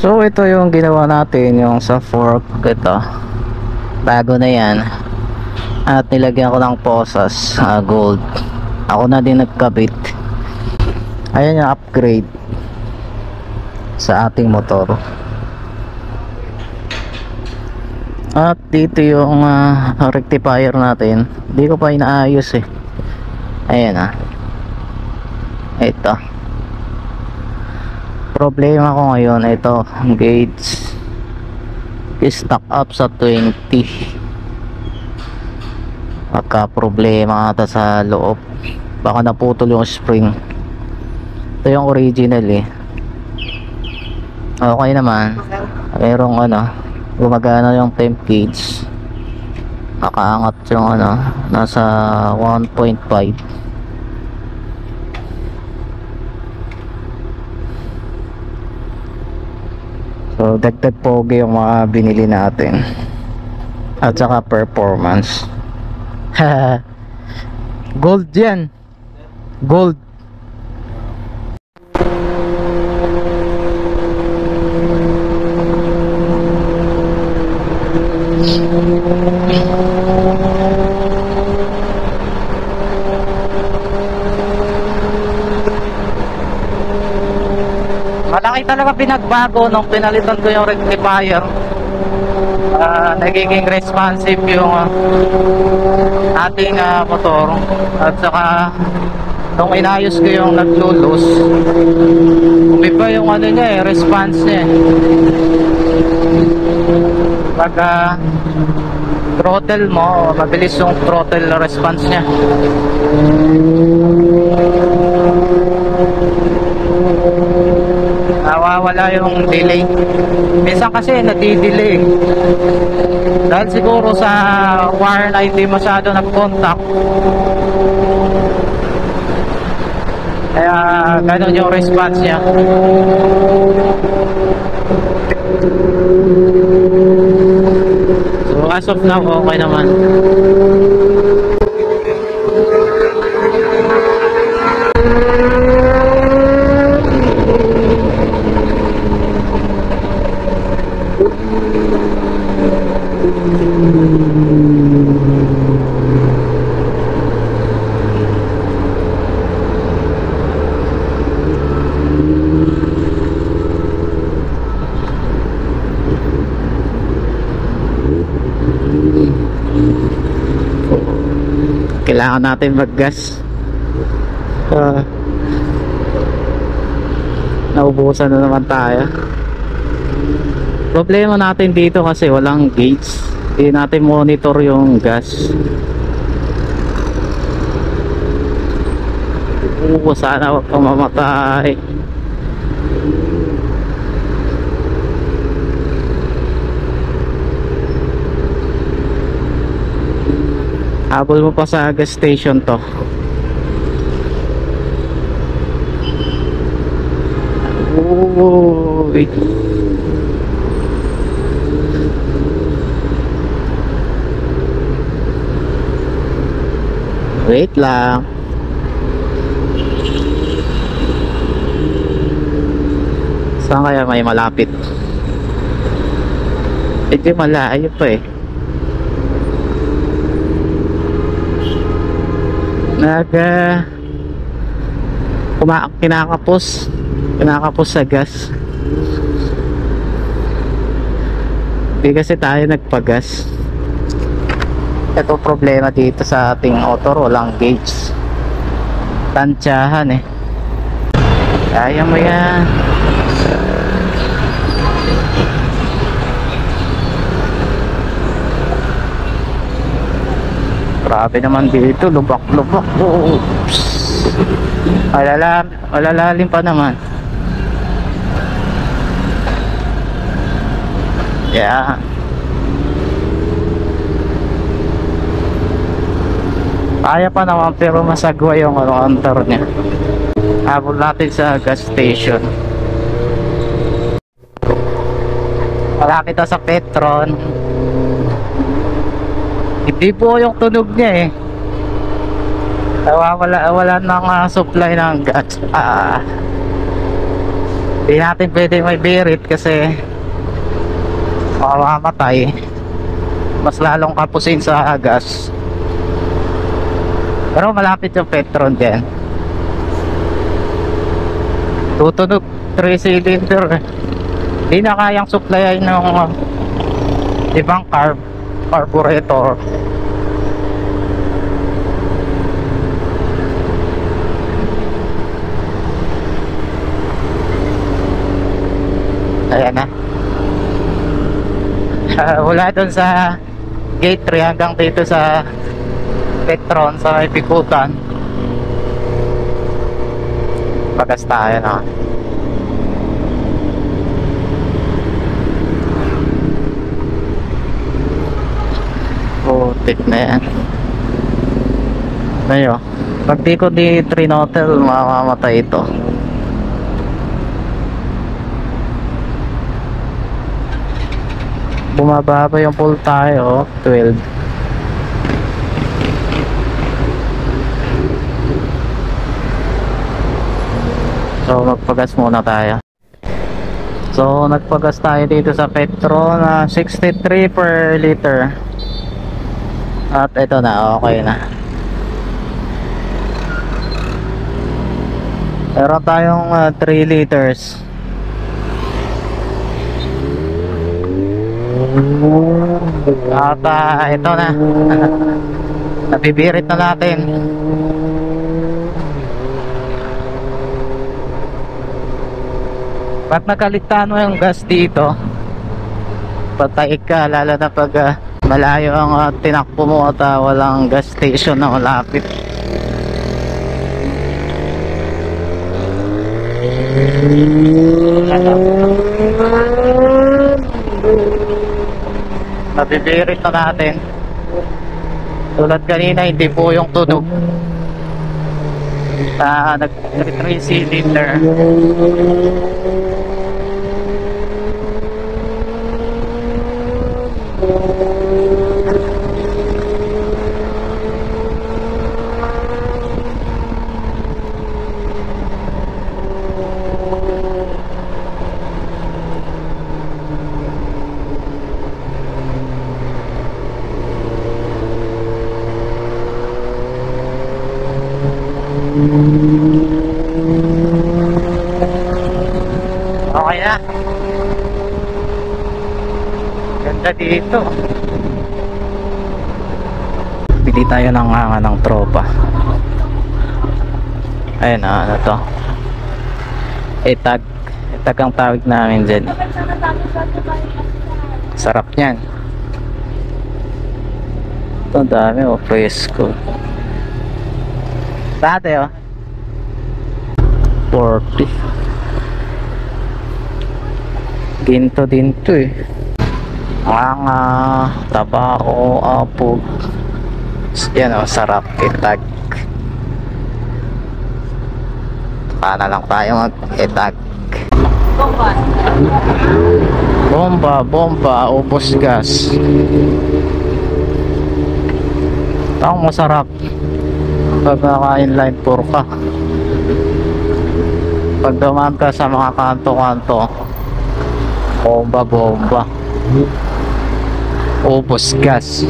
So ito yung ginawa natin, yung sa fork. Ito bago na yan, at nilagyan ko ng posas, gold. Ako na din nagkabit. Ayan yung upgrade sa ating motor. At dito yung rectifier natin. Hindi ko pa inaayos eh. Ayan ito. Problema ko ngayon, ito gauge stuck up sa 20. Magka problema ata sa loob, baka naputol yung spring. Ito yung original eh. Okay naman, mayroong gumagana yung temp gauge, nakaangat yung nasa 1.5. So dagdag pogi yung mga binili natin, at saka performance. Gold yan, gold. Malaki talaga pinagbago nung pinalitan ko yung rectifier. Nagiging responsive yung ating motor, at saka nung inayos ko yung naglulos, umiba yung niya response niya. Pag throttle mo, mabilis yung throttle response niya. Nawawala yung delay. Minsan kasi nadi-delay dahil siguro sa wire na hindi masyado nag-contact, kaya ganun yung response niya. So as of now okay naman. Kailangan natin mag-gas. Naubusan na naman tayo. Problema natin dito kasi walang gauge. Hindi natin monitor yung gas. Sana wag kang mamatay. Habol mo pa sa gas station to. Uy. Wait lang. Saan kaya may malapit? Medyo malayo pa eh. Kinakapos sa gas. Hindi kasi tayo nagpagas. Ito problema dito sa ating motor, walang gauge. Tansyahan eh. Kaya mo yan. Grabe naman dito, lubak-lubak. Oops. Malalalim pa naman. Yeah. Kaya pa naman pero masagwa yung counter niya. Habol natin sa gas station. Malapit na sa Petron. Hindi po yung tunog niya eh. Wala nang supply ng gas. Hindi natin pwede may birit kasi mamamatay. Mas lalong kapusin sa gas. Pero malapit yung Petron din. Tutunog 3 cylinder. Hindi na kayang supplyan ng ibang carburetor. Ayan na. Wala dun sa gate 3 hanggang dito sa Petron sa may Pikutan. Pagas tayo na. Putik na yan. Ayo, pag di ko di trinotel, mamamatay ito. Bumaba pa yung pull tayo, 12. So magpagas muna tayo. So nagpagas tayo dito sa Petron na 63 per liter. At ito na, okay na. Meron tayong 3 liters. At ito na. Nabibirit na natin. Pag nakaligtaan mo yung gas dito, patay ka, lalo na pag malayo ang tinakbo mo at walang gas station na malapit. Nabibirit na natin. Tulad kanina, hindi po yung tunog. Nag-3 cylinder. Okay na. Ganda dito. Pili tayo ng tropa. Ayun na, ano to, etag ang tawag namin dyan. Sarap nyan. Ito dami, fresco. Dati 40. Ginto din to eh. Ang tabako, apog. Yan sarap, etag. Sana lang tayo mag-etag. Bomba, ubos gas. Ang masarap pag naka-inline 4 ka. Pag dumaan ka sa mga kanto-kanto, bomba, ubos gas.